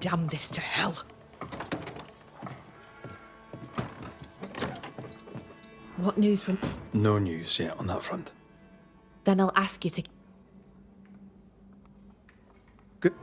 damn this to hell. What news from... No news yet on that front. Then I'll ask you to... Good.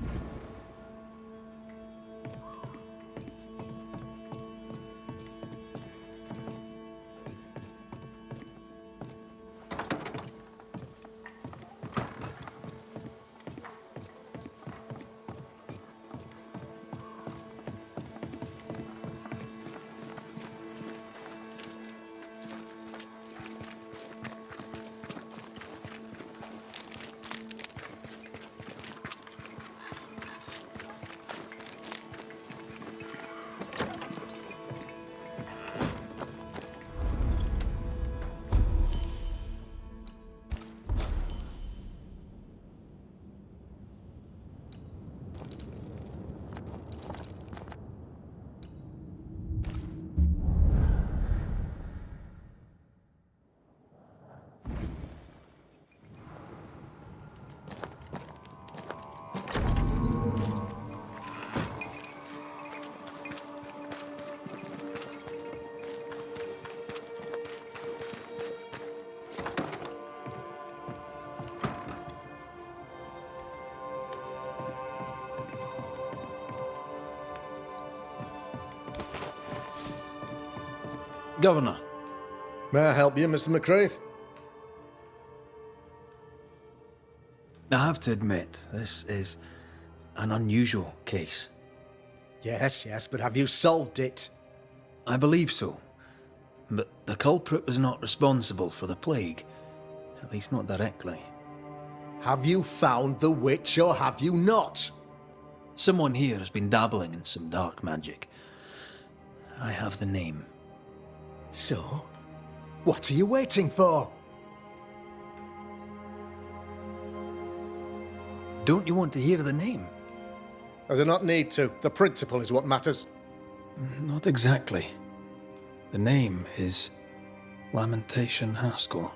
Governor. May I help you, Mr. McCraith? I have to admit, this is an unusual case. Yes, but have you solved it? I believe so. But the culprit was not responsible for the plague. At least not directly. Have you found the witch or have you not? Someone here has been dabbling in some dark magic. I have the name. So, what are you waiting for? Don't you want to hear the name? I do not need to. The principle is what matters. Not exactly. The name is Lamentation Haskell.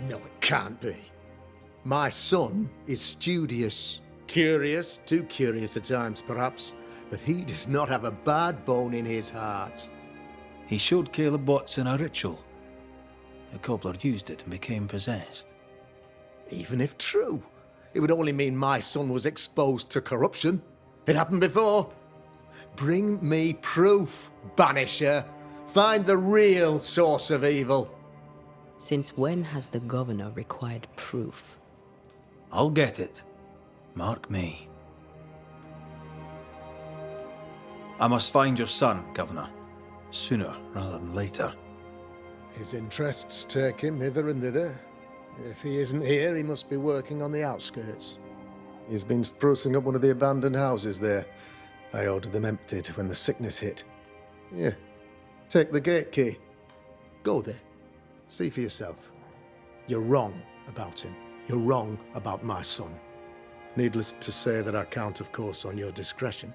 No, it can't be. My son is studious. Curious, too curious at times perhaps, but he does not have a bad bone in his heart. He showed Caleb Watson a ritual. The cobbler used it and became possessed. Even if true, it would only mean my son was exposed to corruption. It happened before. Bring me proof, Banisher. Find the real source of evil. Since when has the governor required proof? I'll get it. Mark me. I must find your son, Governor. Sooner rather than later. His interests take him hither and thither. If he isn't here, he must be working on the outskirts. He's been sprucing up one of the abandoned houses there. I ordered them emptied when the sickness hit. Here, take the gate key. Go there. See for yourself. You're wrong about him. You're wrong about my son. Needless to say that I count, of course, on your discretion.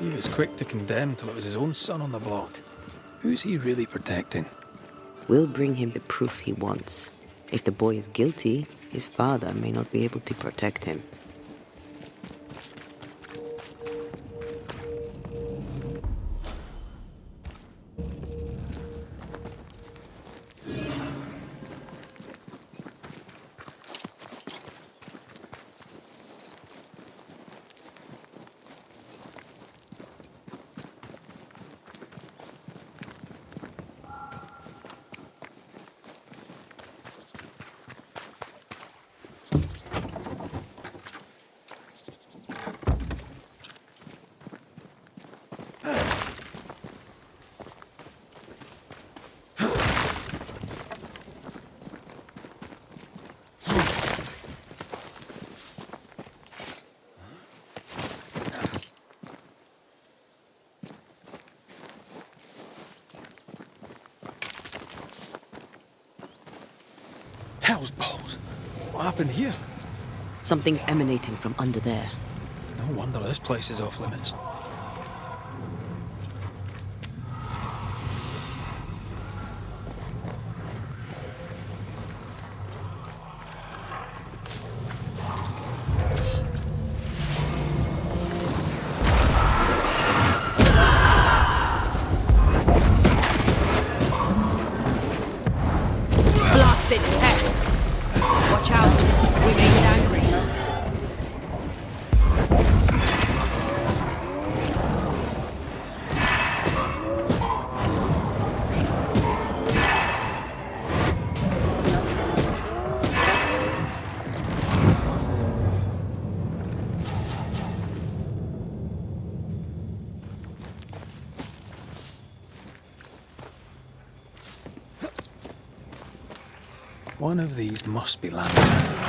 He was quick to condemn till it was his own son on the block. Who's he really protecting? We'll bring him the proof he wants. If the boy is guilty, his father may not be able to protect him. Hell's balls. What happened here? Something's emanating from under there. No wonder this place is off limits. Blasted pest! Watch out, we make it angry. One of these must be landed either way.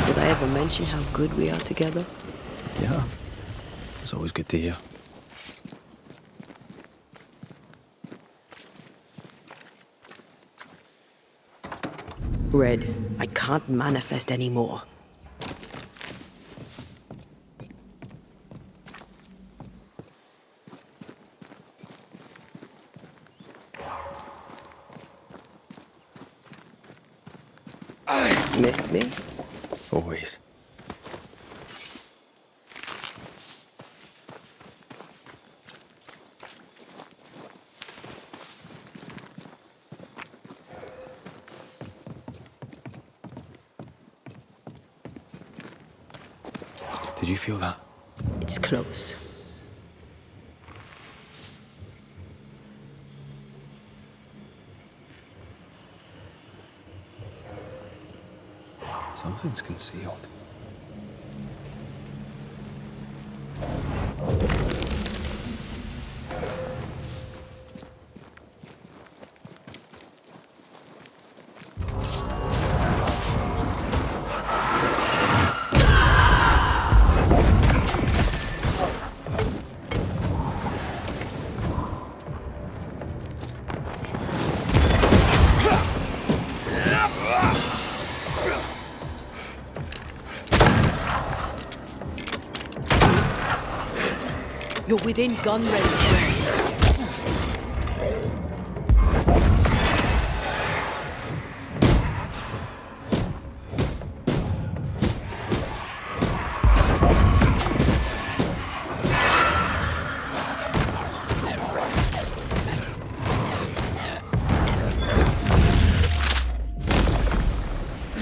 Did I ever mention how good we are together? Yeah. It's always good to hear. Red, I can't manifest anymore. Missed me? Always. Did you feel that? It's close. Something's concealed. You're within gun range.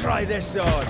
Try this sword.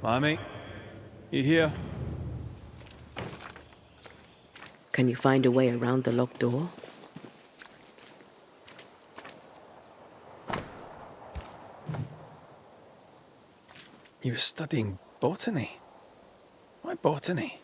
Limey, you here? Can you find a way around the locked door? You were studying botany. Why botany?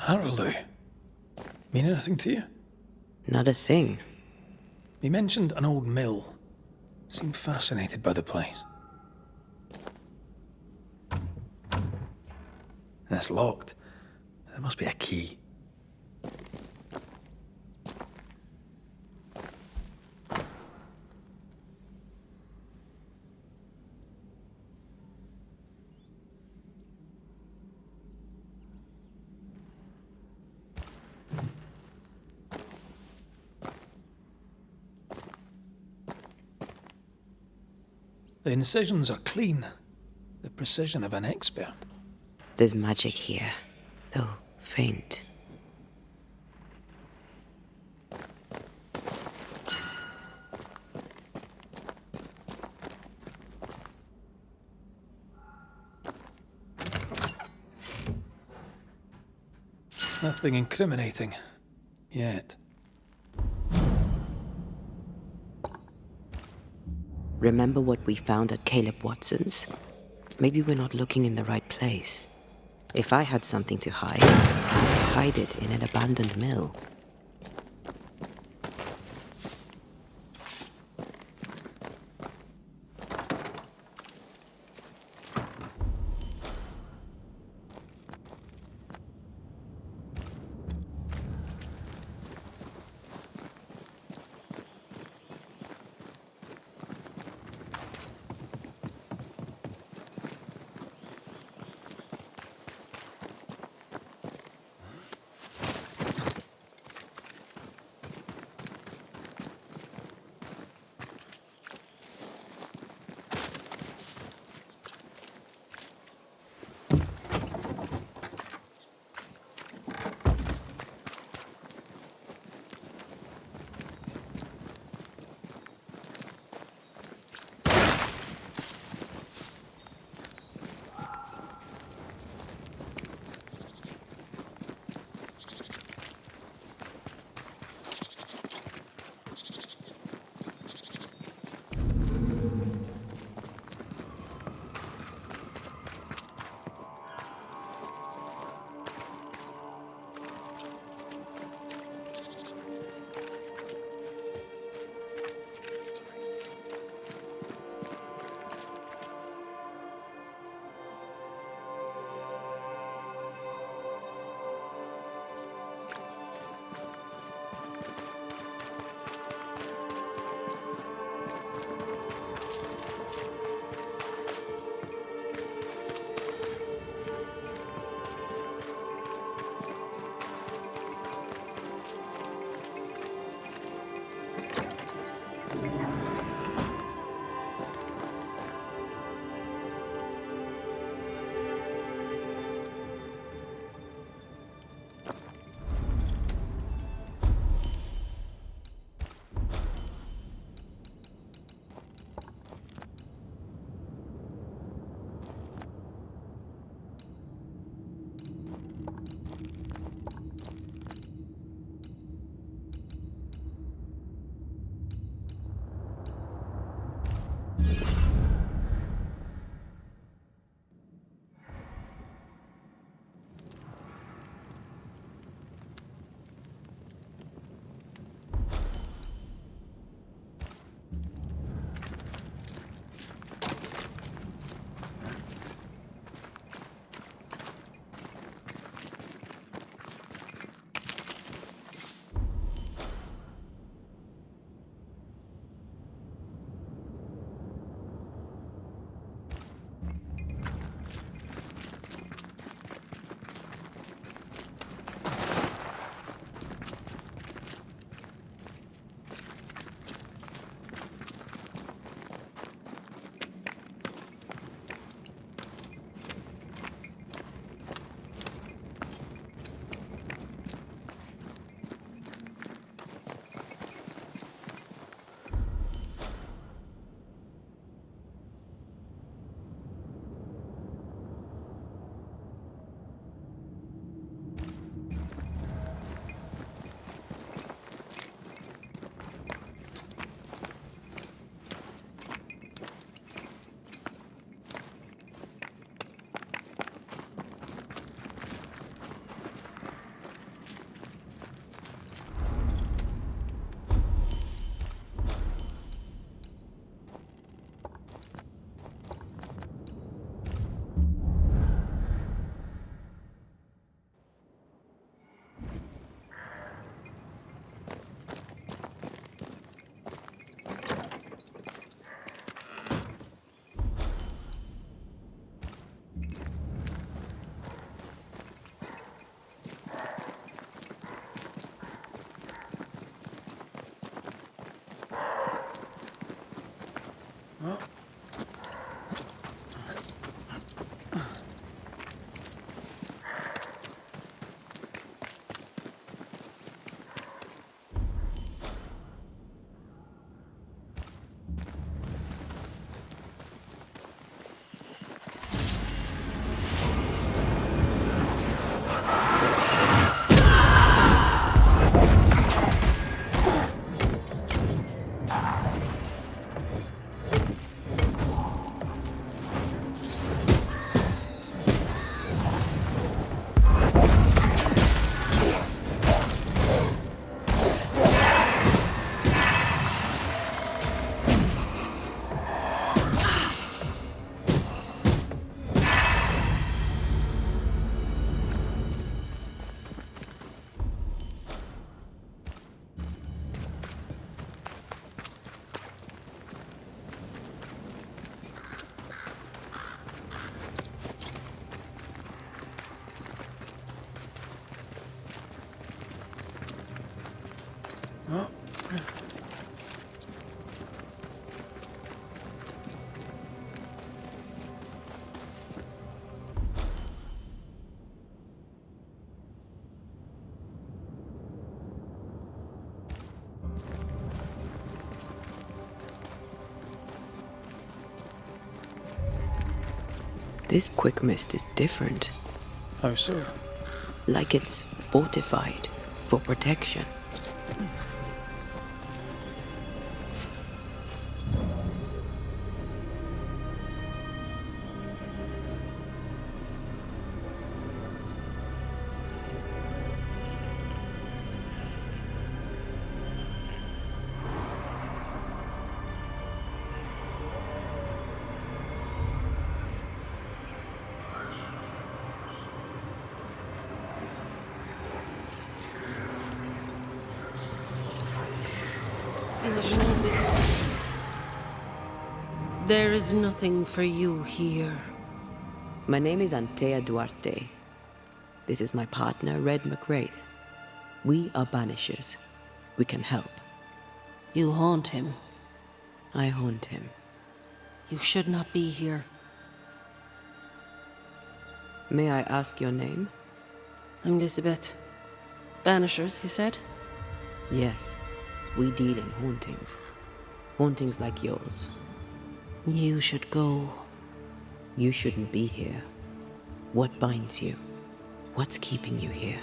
Arrowloo. Mean anything to you? Not a thing. He mentioned an old mill. Seemed fascinated by the place. And it's locked. There must be a key. The incisions are clean. The precision of an expert. There's magic here, though faint. Nothing incriminating. Yet. Remember what we found at Caleb Watson's? Maybe we're not looking in the right place. If I had something to hide, I'd hide it in an abandoned mill. Oh. This quick mist is different. How so? Like it's fortified for protection. There is nothing for you here. My name is Antea Duarte. This is my partner, Red McWraith. We are Banishers. We can help. You haunt him. I haunt him. You should not be here. May I ask your name? I'm Elizabeth. Banishers, you said? Yes. We deal in hauntings. Hauntings like yours. You should go. You shouldn't be here. What binds you? What's keeping you here?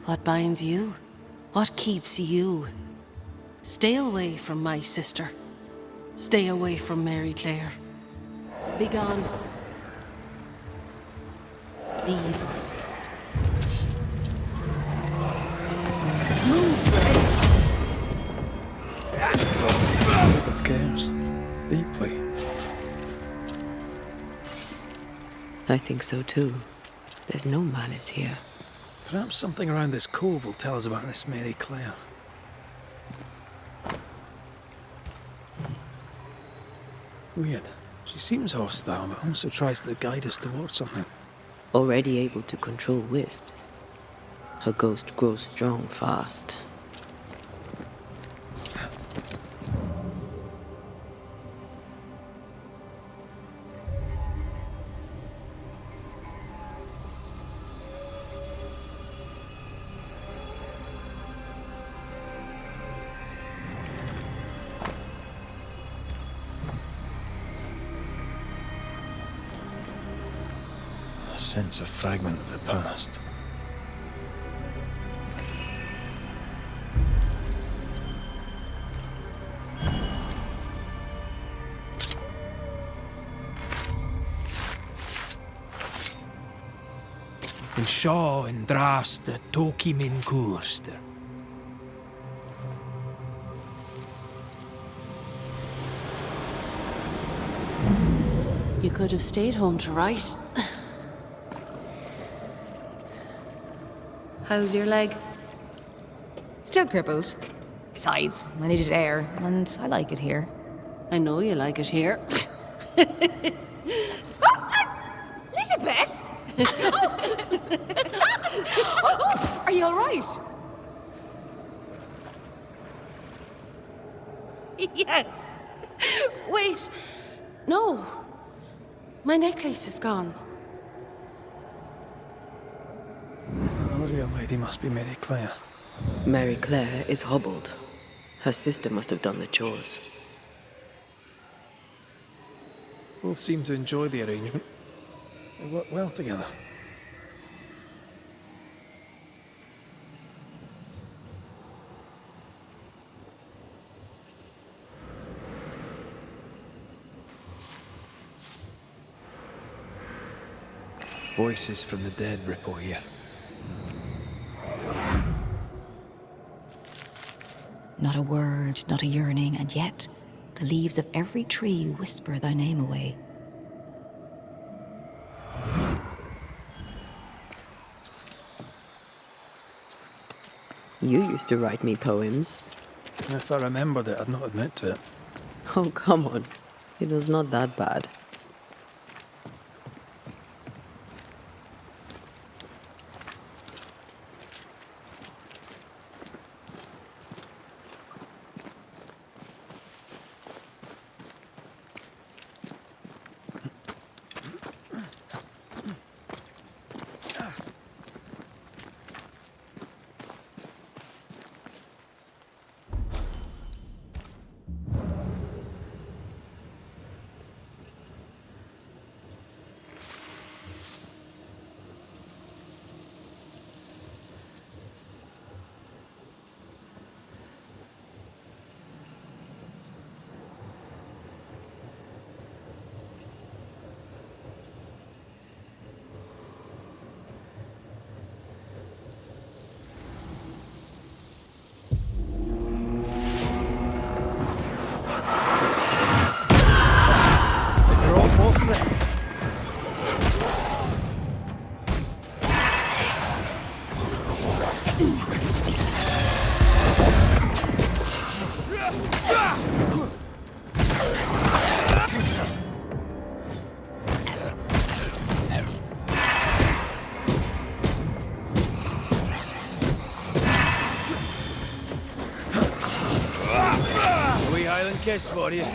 What binds you? What keeps you? Stay away from my sister. Stay away from Mary Claire. Be gone. Leave us. With cares. Deeply. I think so too. There's no malice here. Perhaps something around this cove will tell us about this Mary Claire. Weird. She seems hostile, but also tries to guide us towards something. Already able to control wisps. Her ghost grows strong fast. I sense a fragment of the past. En sjå en draste tok I min kurste. You could have stayed home to write. How's your leg? Still crippled. Besides, I needed air, and I like it here. I know you like it here. Elizabeth! Are you all right? Yes. Wait. No. My necklace is gone. The real lady must be Mary Claire. Mary Claire is hobbled. Her sister must have done the chores. Both seem to enjoy the arrangement. They work well together. Voices from the dead ripple here. Not a word, not a yearning, and yet the leaves of every tree whisper thy name away. You used to write me poems. If I remembered it, I'd not admit to it. Oh, come on. It was not that bad. kiss for you.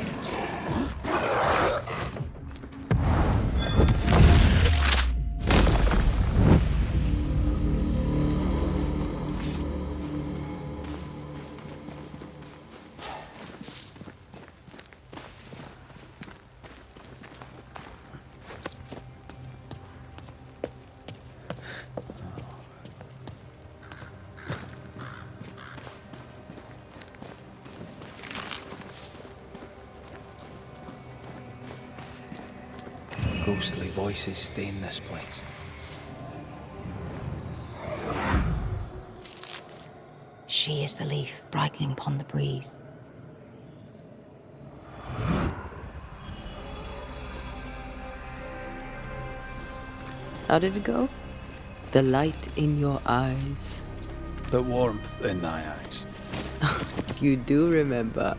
Ghostly voices stain this place. She is the leaf brightening upon the breeze. How did it go? The light in your eyes. The warmth in thy eyes. You do remember.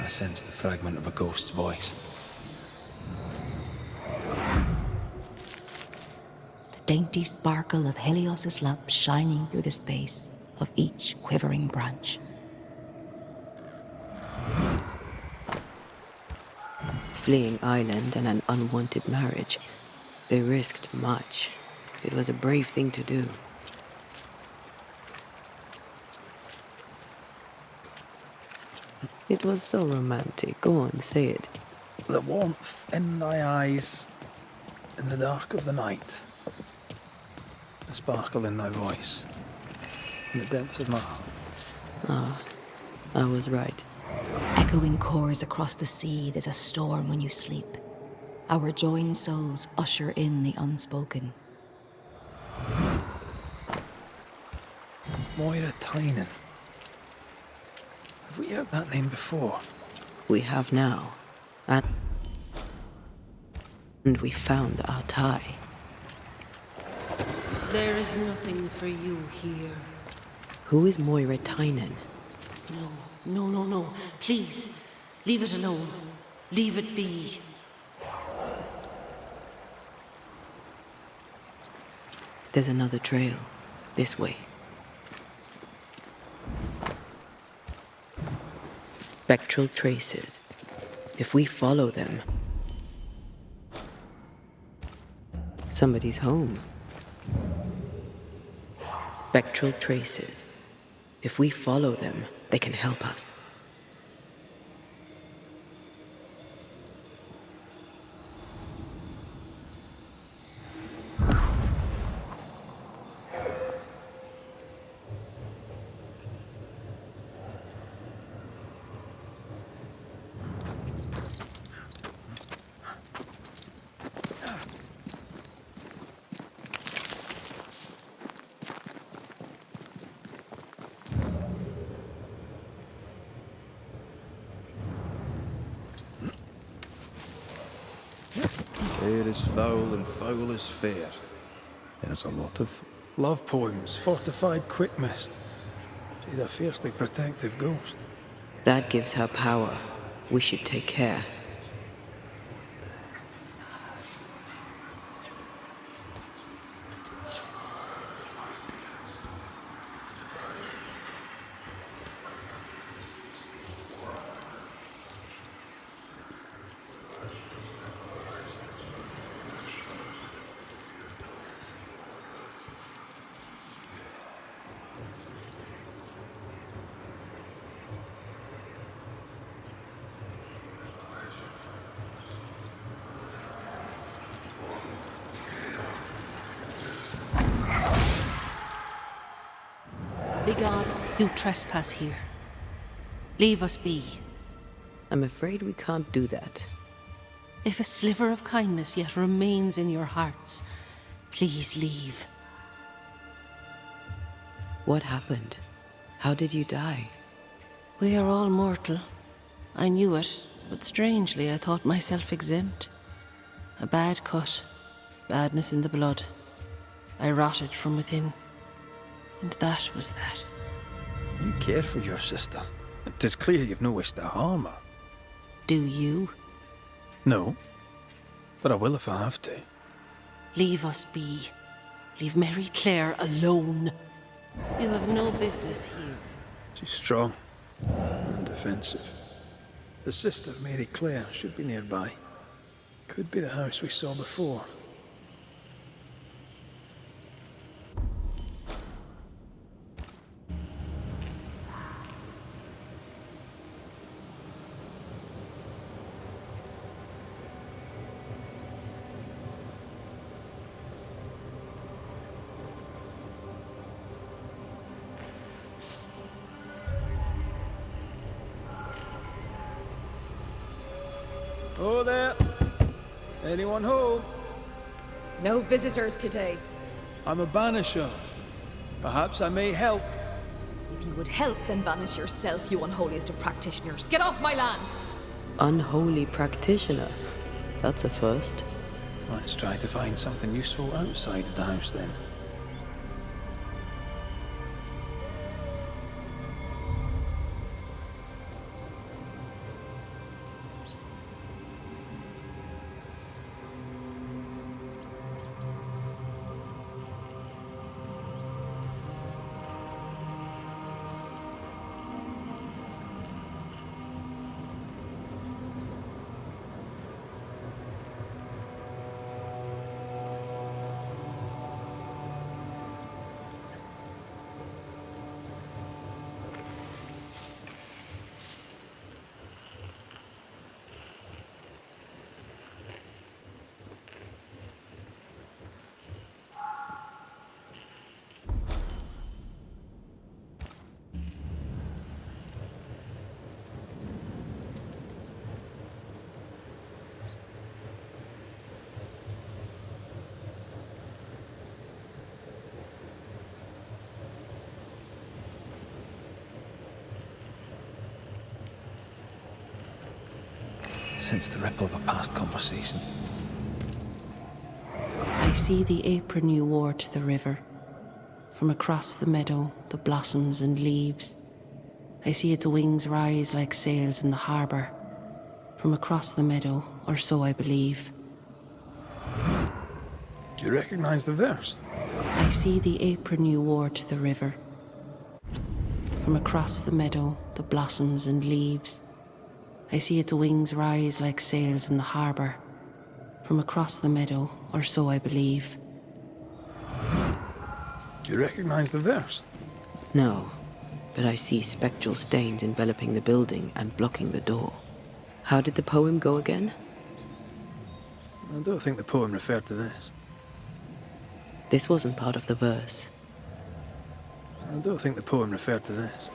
I sense the fragment of a ghost's voice. The dainty sparkle of Helios's lamp shining through the space of each quivering branch. Fleeing island and an unwanted marriage. They risked much. It was a brave thing to do. It was so romantic. Go on, say it. The warmth in thy eyes, in the dark of the night. The sparkle in thy voice, in the depths of my heart. I was right. Echoing chords across the sea, there's a storm when you sleep. Our joined souls usher in the unspoken. Moira Tynan. Have we heard that name before? We have now. And we found our tie. There is nothing for you here. Who is Moira Tynan? No. Please, leave it alone. Leave it be. There's another trail. This way. Spectral traces. If we follow them... somebody's home. Spectral traces. If we follow them, they can help us. Fair is foul and foul is fair. There's a lot of love poems, fortified quick mist. She's a fiercely protective ghost. That gives her power. We should take care. Begone, you trespass here. Leave us be. I'm afraid we can't do that. If a sliver of kindness yet remains in your hearts, please leave. What happened? How did you die? We are all mortal. I knew it, but strangely I thought myself exempt. A bad cut, badness in the blood. I rotted from within. And that was that. You care for your sister. 'Tis clear you've no wish to harm her. Do you? No, but I will if I have to. Leave us be. Leave Mary Claire alone. You have no business here. She's strong and defensive. The sister, Mary Claire, should be nearby. Could be the house we saw before. Oh there! Anyone home? No visitors today. I'm a banisher. Perhaps I may help. If you would help, then banish yourself, you unholiest of practitioners. Get off my land! Unholy practitioner. That's a first. Let's try to find something useful outside of the house then. Sense the ripple of a past conversation. I see the apron you wore to the river. From across the meadow, the blossoms and leaves. I see its wings rise like sails in the harbour. From across the meadow, or so I believe. Do you recognize the verse? I see the apron you wore to the river. From across the meadow, the blossoms and leaves. I see its wings rise like sails in the harbour. From across the meadow, or so I believe. Do you recognize the verse? No, but I see spectral stains enveloping the building and blocking the door. How did the poem go again? I don't think the poem referred to this. This wasn't part of the verse. I don't think the poem referred to this.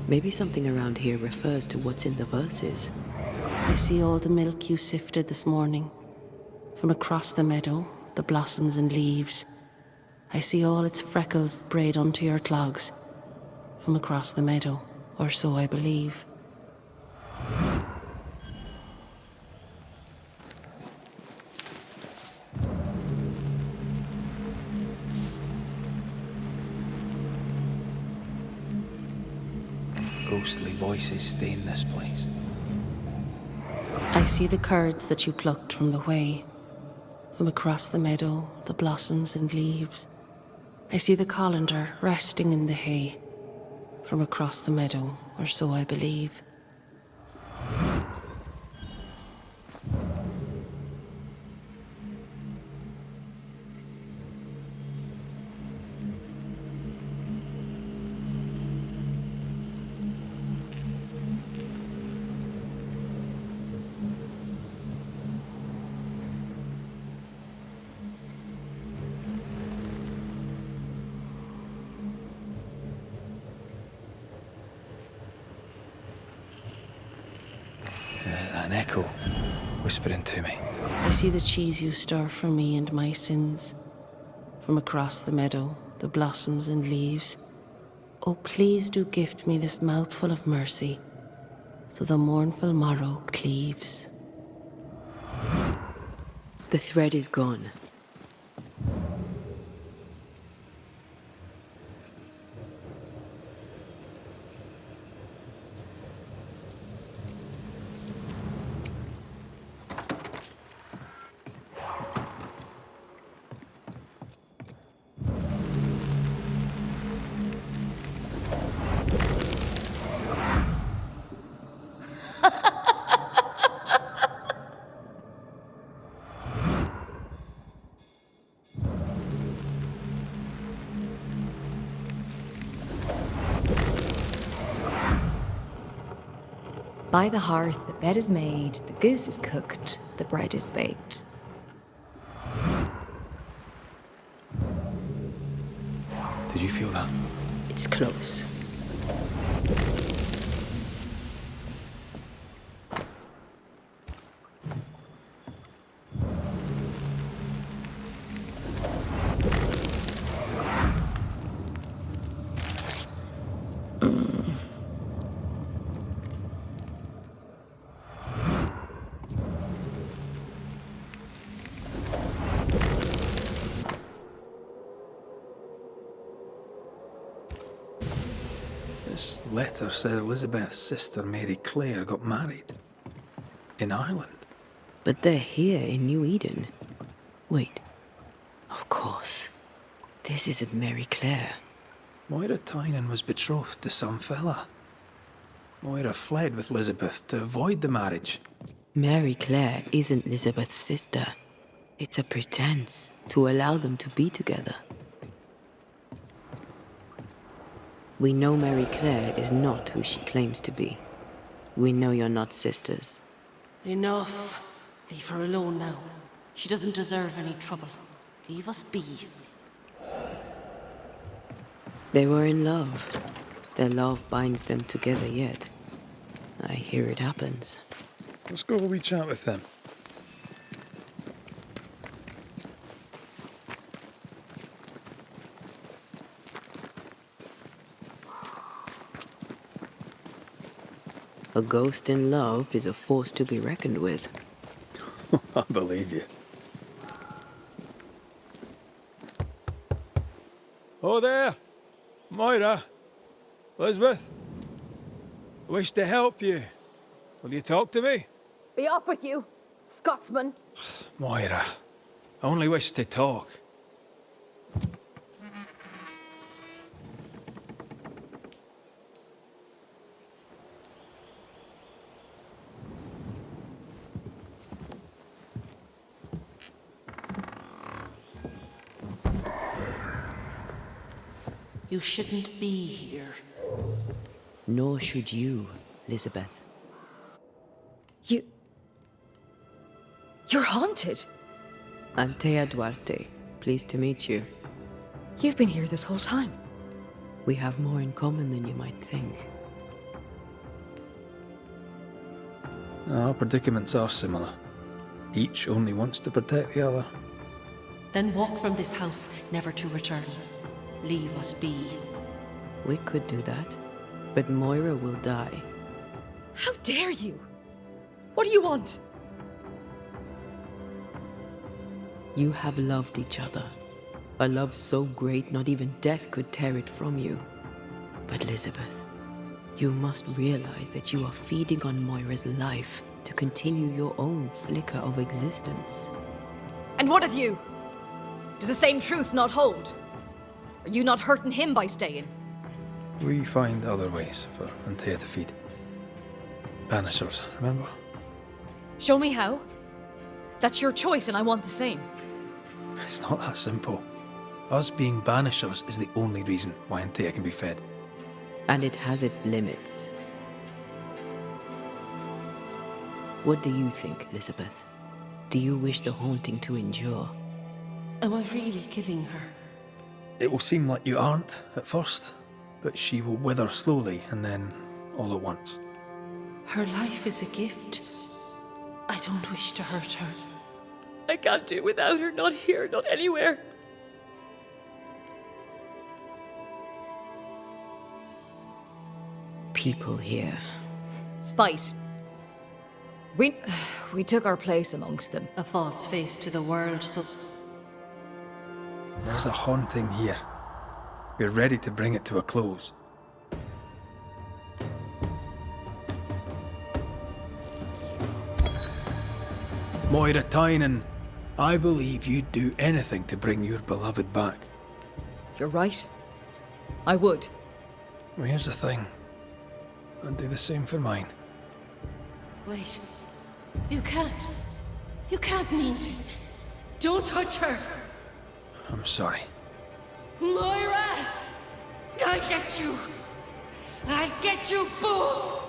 Maybe something around here refers to what's in the verses. I see all the milk you sifted this morning. From across the meadow, the blossoms and leaves. I see all its freckles sprayed onto your clogs. From across the meadow, or so I believe. ghostly voices stay in this place? I see the curds that you plucked from the way, from across the meadow, the blossoms and leaves. I see the colander resting in the hay, from across the meadow, or so I believe. An echo whispering to me. I see the cheese you stir for me and my sins, from across the meadow, the blossoms and leaves. Oh, please do gift me this mouthful of mercy, so the mournful morrow cleaves. The thread is gone. By the hearth, the bed is made, the goose is cooked, the bread is baked. Did you feel that? It's close. This letter says Elizabeth's sister Mary Clare got married. In Ireland. But they're here in New Eden. Wait. Of course. This isn't Mary Clare. Moira Tynan was betrothed to some fella. Moira fled with Elizabeth to avoid the marriage. Mary Clare isn't Elizabeth's sister. It's a pretense to allow them to be together. We know Mary Clare is not who she claims to be. We know you're not sisters. Enough. Leave her alone now. She doesn't deserve any trouble. Leave us be. They were in love. Their love binds them together yet. I hear it happens. Let's go a wee chat with them. A ghost in love is a force to be reckoned with. I believe you. Oh there! Moira! Elizabeth! I wish to help you. Will you talk to me? Be off with you, Scotsman. Moira, I only wish to talk. You shouldn't be here. Nor should you, Elizabeth. You're haunted. Antea Duarte, pleased to meet you. You've been here this whole time. We have more in common than you might think. Our predicaments are similar. Each only wants to protect the other. Then walk from this house, never to return. Leave us be. We could do that, but Moira will die. How dare you? What do you want? You have loved each other. A love so great not even death could tear it from you. But Elizabeth, You must realize that you are feeding on Moira's life to continue your own flicker of existence. And what of you? Does the same truth not hold? Are you not hurting him by staying? We find other ways for Antea to feed. Banishers, remember? Show me how. That's your choice and I want the same. It's not that simple. Us being Banishers is the only reason why Antea can be fed. And it has its limits. What do you think, Elizabeth? Do you wish the haunting to endure? Am I really killing her? It will seem like you aren't at first, but she will wither slowly and then all at once. Her life is a gift. I don't wish to hurt her. I can't do without her, not here, not anywhere. People here. Spite. We took our place amongst them. A false face to the world, so... There's a haunting here. We're ready to bring it to a close. Moira Tynan, I believe you'd do anything to bring your beloved back. You're right. I would. Well, here's the thing. I'd do the same for mine. Wait. You can't. You can't mean to. Don't touch her. I'm sorry. Moira! I'll get you. I'll get you both.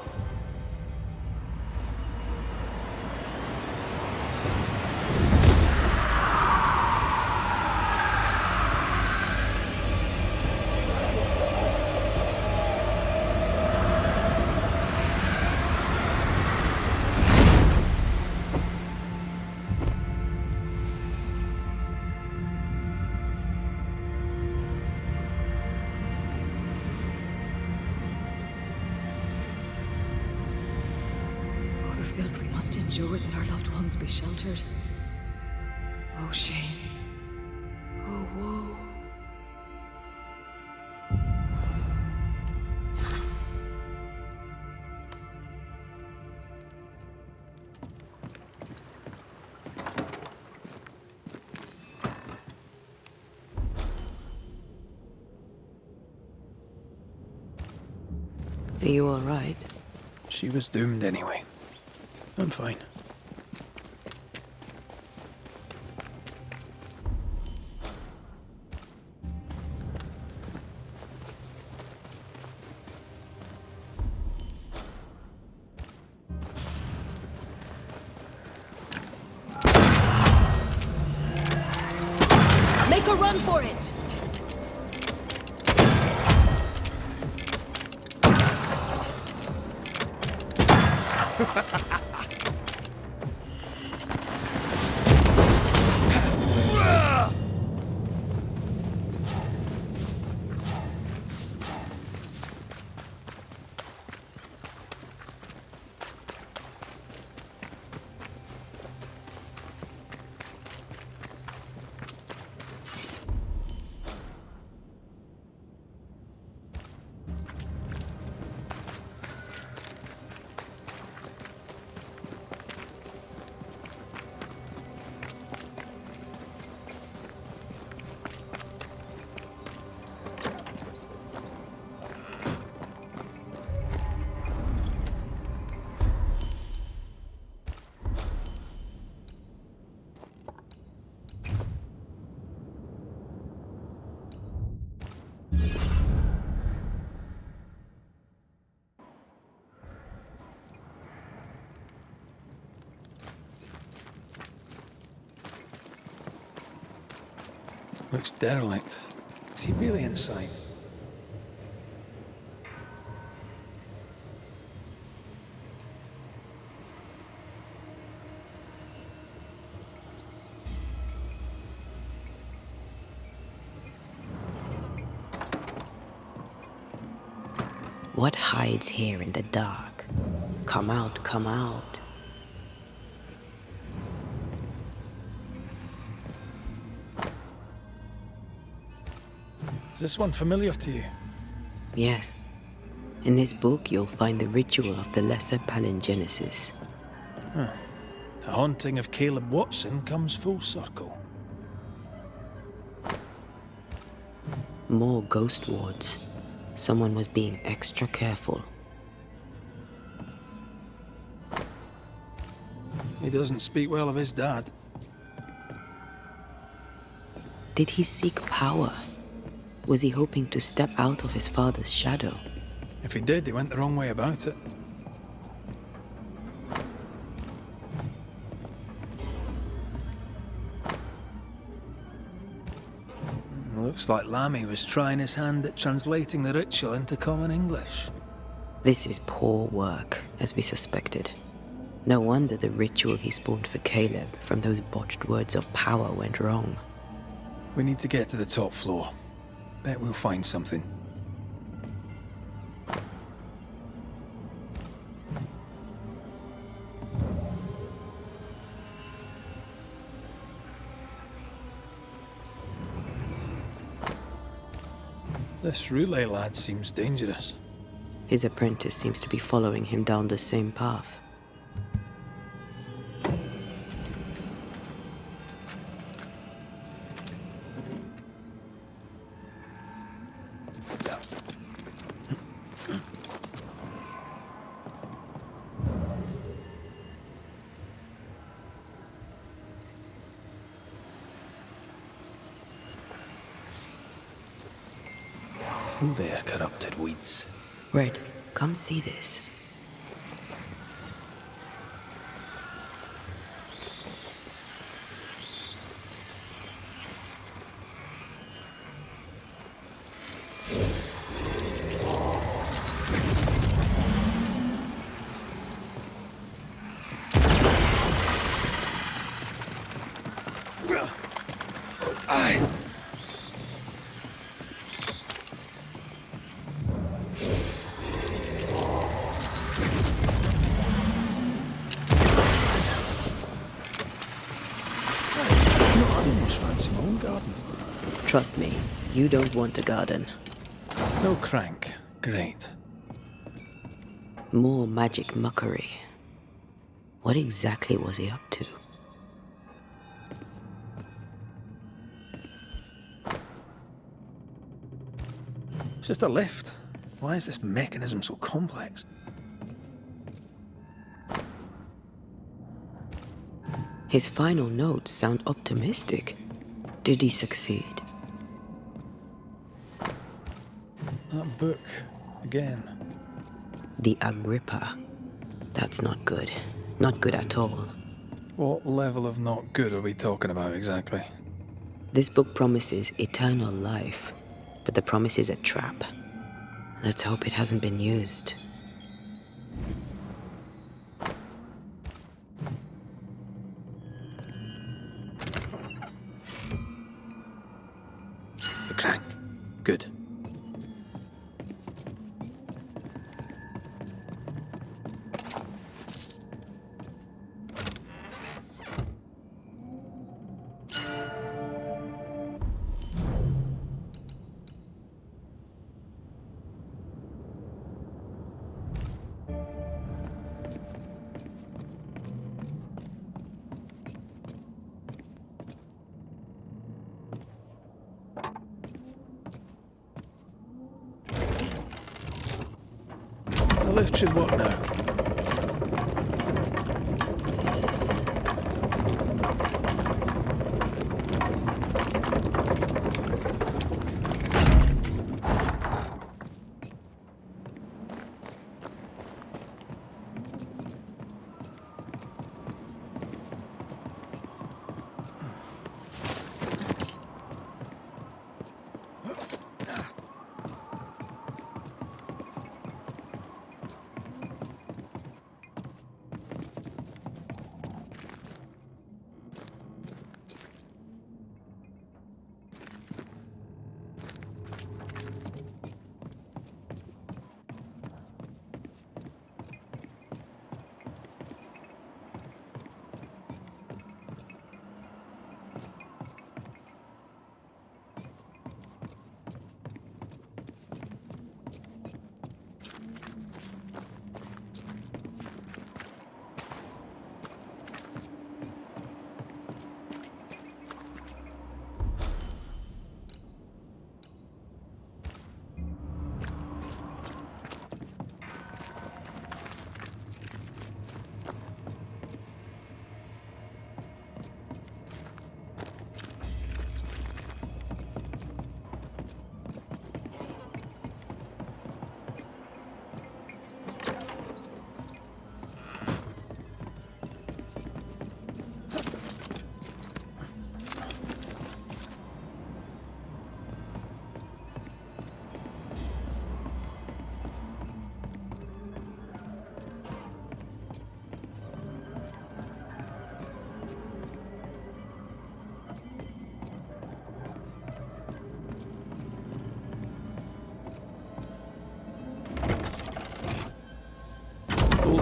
Must endure that our loved ones be sheltered. Oh, shame. Oh, woe. Are you all right? She was doomed anyway. I'm fine. Make a run for it! Looks derelict. Is he really inside? What hides here in the dark? Come out, come out. Is this one familiar to you? Yes. In this book, you'll find the ritual of the Lesser Palingenesis. The haunting of Caleb Watson comes full circle. More ghost wards. Someone was being extra careful. He doesn't speak well of his dad. Did he seek power? Was he hoping to step out of his father's shadow? If he did, he went the wrong way about it. Looks like Lammy was trying his hand at translating the ritual into common English. This is poor work, as we suspected. No wonder the ritual he spawned for Caleb from those botched words of power went wrong. We need to get to the top floor. Bet we'll find something. This relay lad seems dangerous. His apprentice seems to be following him down the same path. Who there, corrupted weeds? Red, come see this. Trust me, you don't want a garden. No crank. Great. More magic muckery. What exactly was he up to? It's just a lift. Why is this mechanism so complex? His final notes sound optimistic. Did he succeed? That book. Again. The Agrippa. That's not good. Not good at all. What level of not good are we talking about exactly? This book promises eternal life, but the promise is a trap. Let's hope it hasn't been used. The crank. Good. The lift should work now.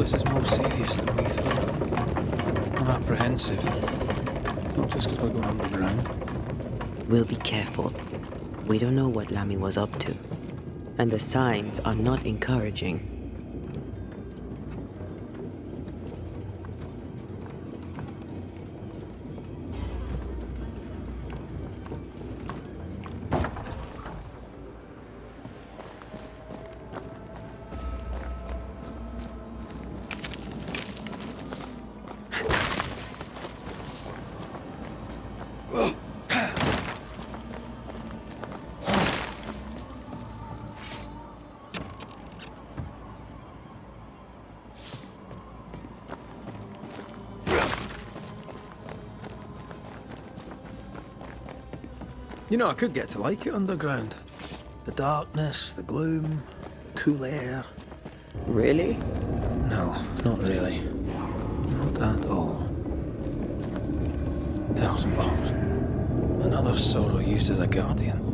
this is more serious than we thought. I'm apprehensive. Not just because we're going underground. We'll be careful. We don't know what Lammy was up to. And the signs are not encouraging. You know, I could get to like it underground. The darkness, the gloom, the cool air. Really? No, not really. Not at all. Hell's balls. Another sorrow used as a guardian.